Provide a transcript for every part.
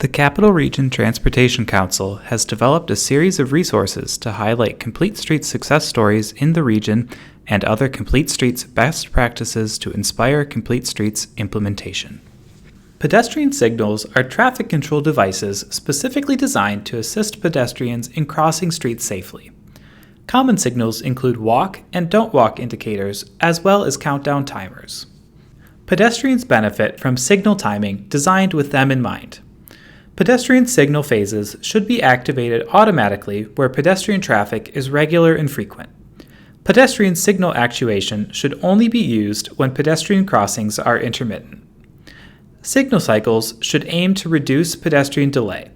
The Capital Region Transportation Council has developed a series of resources to highlight Complete Streets success stories in the region and other Complete Streets best practices to inspire Complete Streets implementation. Pedestrian signals are traffic control devices specifically designed to assist pedestrians in crossing streets safely. Common signals include walk and don't walk indicators, as well as countdown timers. Pedestrians benefit from signal timing designed with them in mind. Pedestrian signal phases should be activated automatically where pedestrian traffic is regular and frequent. Pedestrian signal actuation should only be used when pedestrian crossings are intermittent. Signal cycles should aim to reduce pedestrian delay.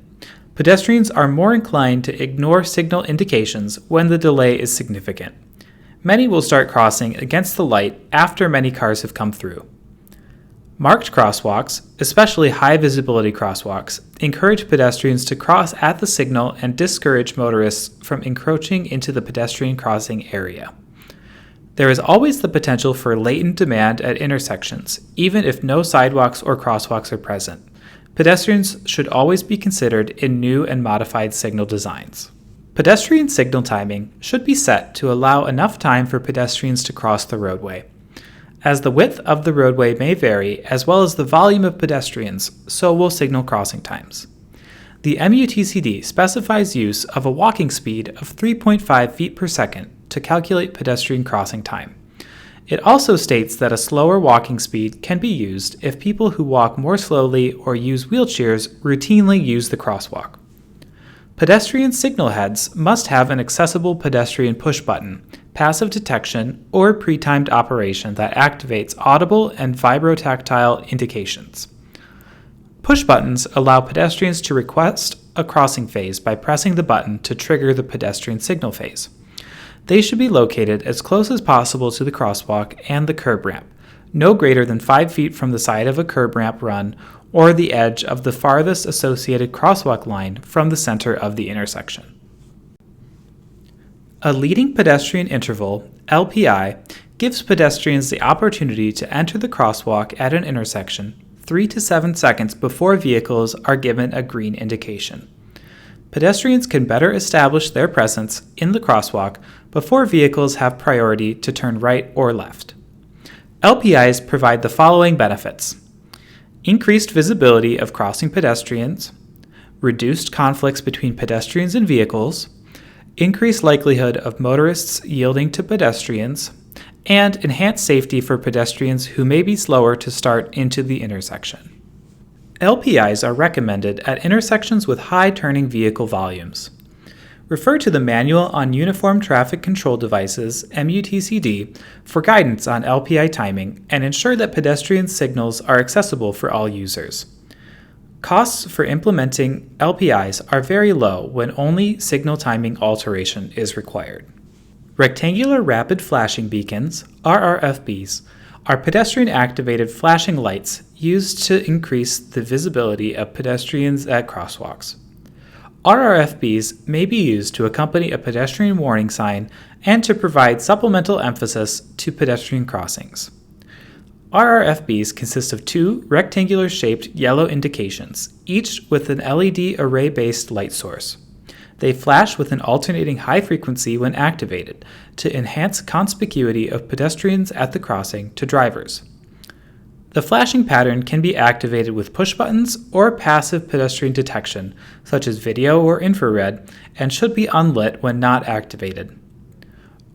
Pedestrians are more inclined to ignore signal indications when the delay is significant. Many will start crossing against the light after many cars have come through. Marked crosswalks, especially high visibility crosswalks, encourage pedestrians to cross at the signal and discourage motorists from encroaching into the pedestrian crossing area. There is always the potential for latent demand at intersections, even if no sidewalks or crosswalks are present. Pedestrians should always be considered in new and modified signal designs. Pedestrian signal timing should be set to allow enough time for pedestrians to cross the roadway. As the width of the roadway may vary, as well as the volume of pedestrians, so will signal crossing times. The MUTCD specifies use of a walking speed of 3.5 feet per second to calculate pedestrian crossing time. It also states that a slower walking speed can be used if people who walk more slowly or use wheelchairs routinely use the crosswalk. Pedestrian signal heads must have an accessible pedestrian push button, passive detection, or pre-timed operation that activates audible and vibrotactile indications. Push buttons allow pedestrians to request a crossing phase by pressing the button to trigger the pedestrian signal phase. They should be located as close as possible to the crosswalk and the curb ramp, no greater than 5 feet from the side of a curb ramp run or the edge of the farthest associated crosswalk line from the center of the intersection. A leading pedestrian interval, LPI, gives pedestrians the opportunity to enter the crosswalk at an intersection 3 to 7 seconds before vehicles are given a green indication. Pedestrians can better establish their presence in the crosswalk before vehicles have priority to turn right or left. LPIs provide the following benefits: increased visibility of crossing pedestrians, reduced conflicts between pedestrians and vehicles, increased likelihood of motorists yielding to pedestrians, and enhanced safety for pedestrians who may be slower to start into the intersection. LPIs are recommended at intersections with high turning vehicle volumes. Refer to the Manual on Uniform Traffic Control Devices, MUTCD, for guidance on LPI timing and ensure that pedestrian signals are accessible for all users. Costs for implementing LPIs are very low when only signal timing alteration is required. Rectangular Rapid Flashing Beacons, RRFBs, are pedestrian-activated flashing lights used to increase the visibility of pedestrians at crosswalks. RRFBs may be used to accompany a pedestrian warning sign and to provide supplemental emphasis to pedestrian crossings. RRFBs consist of 2 rectangular-shaped yellow indications, each with an LED array-based light source. They flash with an alternating high frequency when activated to enhance conspicuity of pedestrians at the crossing to drivers. The flashing pattern can be activated with push buttons or passive pedestrian detection, such as video or infrared, and should be unlit when not activated.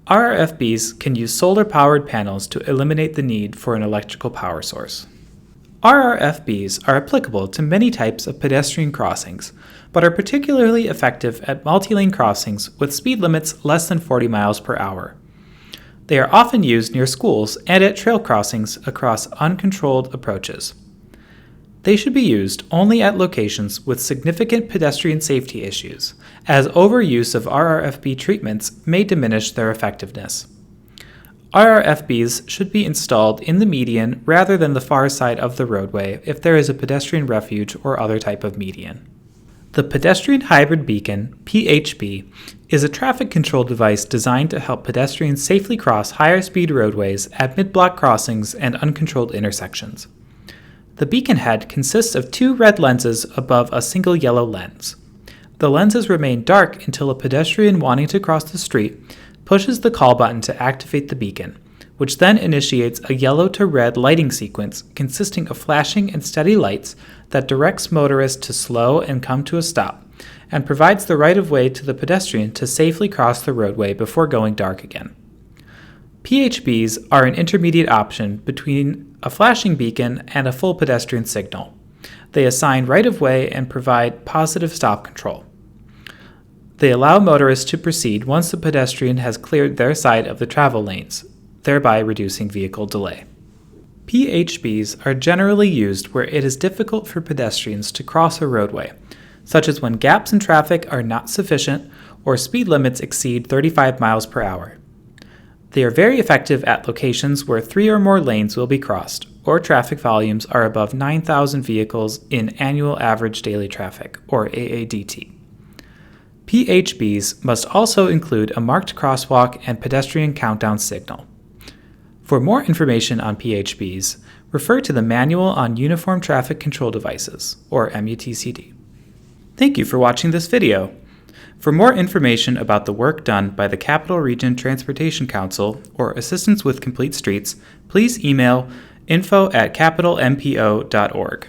RRFBs can use solar-powered panels to eliminate the need for an electrical power source. RRFBs are applicable to many types of pedestrian crossings, but are particularly effective at multi-lane crossings with speed limits less than 40 miles per hour. They are often used near schools and at trail crossings across uncontrolled approaches. They should be used only at locations with significant pedestrian safety issues, as overuse of RRFB treatments may diminish their effectiveness. RRFBs should be installed in the median rather than the far side of the roadway if there is a pedestrian refuge or other type of median. The Pedestrian Hybrid Beacon, PHB, is a traffic control device designed to help pedestrians safely cross higher speed roadways at mid-block crossings and uncontrolled intersections. The beacon head consists of 2 red lenses above a single yellow lens. The lenses remain dark until a pedestrian wanting to cross the street pushes the call button to activate the beacon, which then initiates a yellow to red lighting sequence consisting of flashing and steady lights that directs motorists to slow and come to a stop, and provides the right-of-way to the pedestrian to safely cross the roadway before going dark again. PHBs are an intermediate option between a flashing beacon and a full pedestrian signal. They assign right-of-way and provide positive stop control. They allow motorists to proceed once the pedestrian has cleared their side of the travel lanes, thereby reducing vehicle delay. PHBs are generally used where it is difficult for pedestrians to cross a roadway, such as when gaps in traffic are not sufficient or speed limits exceed 35 miles per hour. They are very effective at locations where 3 or more lanes will be crossed, or traffic volumes are above 9,000 vehicles in annual average daily traffic, or AADT. PHBs must also include a marked crosswalk and pedestrian countdown signal. For more information on PHBs, refer to the Manual on Uniform Traffic Control Devices, or MUTCD. Thank you for watching this video. For more information about the work done by the Capital Region Transportation Council or assistance with complete streets, please email info@capitalmpo.org.